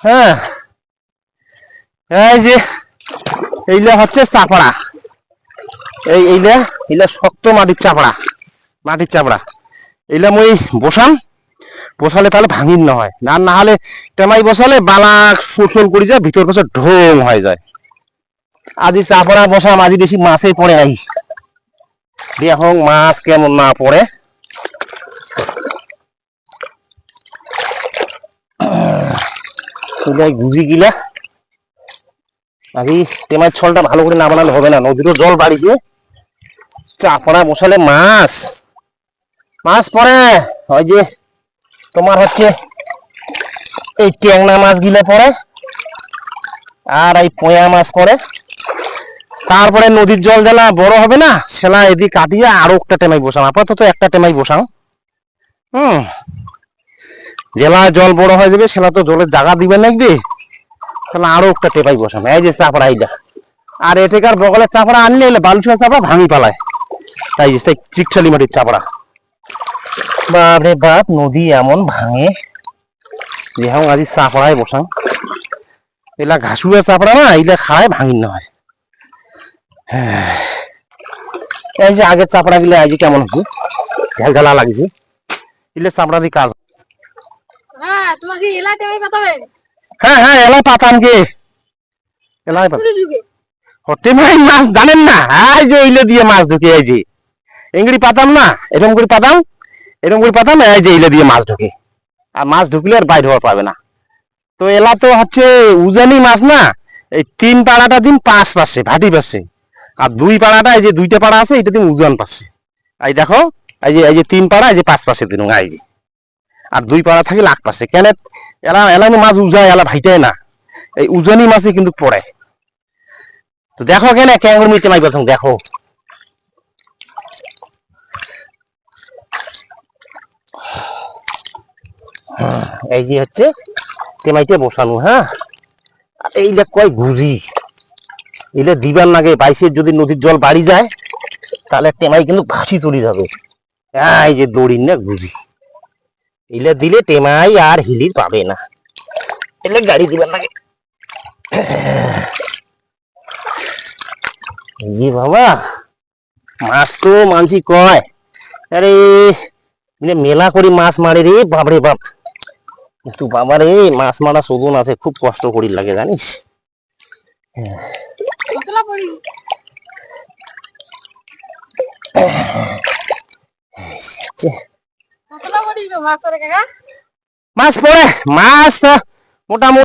হ্যাঁ, এই যে এইটা হচ্ছে চাপড়া। এইটা শক্ত মাটির চাপড়া। এইলা মই বসালে তাহলে ভাঙিন না হয়, না হলে টেমাই বসালে বালা শোষণ করে যায়, ভিতর পাশে ঢোম হয়ে যায়। আজি চাপড়া বসাম, আজি বেশি মাছই পড়ে নাই। দেখুন মাছ কেমন না পড়ে। গুজি গিলা আজি টেমার ছলটা ভালো করে না বানালে হবে না, নদীরও জল বাড়িছে। চাপড়া বসালে মাছ পড়ে। ওই যে তোমার হচ্ছে এই ট্যাংরা মাছ গিলা পড়ে, আর এই পোয়া মাছ পড়ে। তারপরে নদীর জল জ্বালা বড় হবে না, সেলা এদিক কাটিয়ে আরো একটা টেমাই বসাম। আপাতত একটা টেমাই বসাও। জেলা জল বড় হয়ে যাবে, সেলা তো জলের জায়গা দিবে লাগবে, সেলা আরো একটা টেপাই বসাম। এই যে চাপড়া এইটা, আর এটাকার বগলের চাপড়া আনলে এলে বালুচা চাপড়া ভাঙি পালায়। তাই যে চিকঠালি মাটির চাপড়া, বাপরে বাপ, নদী এমন ভাঙে। দেখুন আজি চাপড়ায় বসাম। এলা ঘাসুয়া চাপড়া না, এইলা খায় ভাঙিন না হয়। এই যে আগের চাপড়া গিলা এই যে কেমন হচ্ছে, ঝালঝালা লাগছে। এলে চাপড়া দিয়ে কাজ। হ্যাঁ, তোমাকে এলা টেমাই পাতাবেন। হ্যাঁ হ্যাঁ, এলাই পাতাম কে, এলাই পাতাম। টেমাই মাছ জানেন না, এই যে ইলে দিয়ে মাছ ঢুকে, এই যে এঙ্গড়ি পাতাম না, এরকম করে পাতাম, এই যে ইলে দিয়ে মাছ ঢুকে। আর মাছ ঢুকলে আর বাইরে হওয়ার পাবে না। তো এলা তো হচ্ছে উজানি মাছ না, এই 3 পাড়াটা দিন 5 পাচ্ছে ভাটি পাচ্ছে, আর 2 পাড়াটা এই যে 2টা পাড়া আছে এটা দিন উজান পাচ্ছে। এই দেখো, এই যে 3 পাড়া, এই যে 5 পাচ্ছে দিন, এই যে আর 2 পাড়া থাকি লাখ পাচ্ছে। কেন এলা মাছ উজায়, এলা ভাইটাই না, এই উজানি মাছই কিন্তু পড়ে। তো দেখো কেন কেমন মিটে মাই বলছো, দেখো এই যে হচ্ছে টেমাইতে বসানো। হ্যাঁ, এইটা কয় গুজি, এলে দিবার লাগে। 22-এর যদি নদীর জল বাড়ি যায় তাহলে টেমাই কিন্তু ভাসি চলে যাবে। এই যে দড়ি না গুজি, এলে দিলে টেমাই আর হিলির পাবে না, এলে গাড়ি দিবার লাগে। জি বাবা, মাছ তো মানছি কয়, আরে মেলা করি মাছ মারে রে, বাপরে বাপ। কিন্তু বাবা রে, মাছ মারা শোধন আছে, খুব কষ্ট করি লাগে জানিস। মাছ পড়ে, মাছ মোটামুটি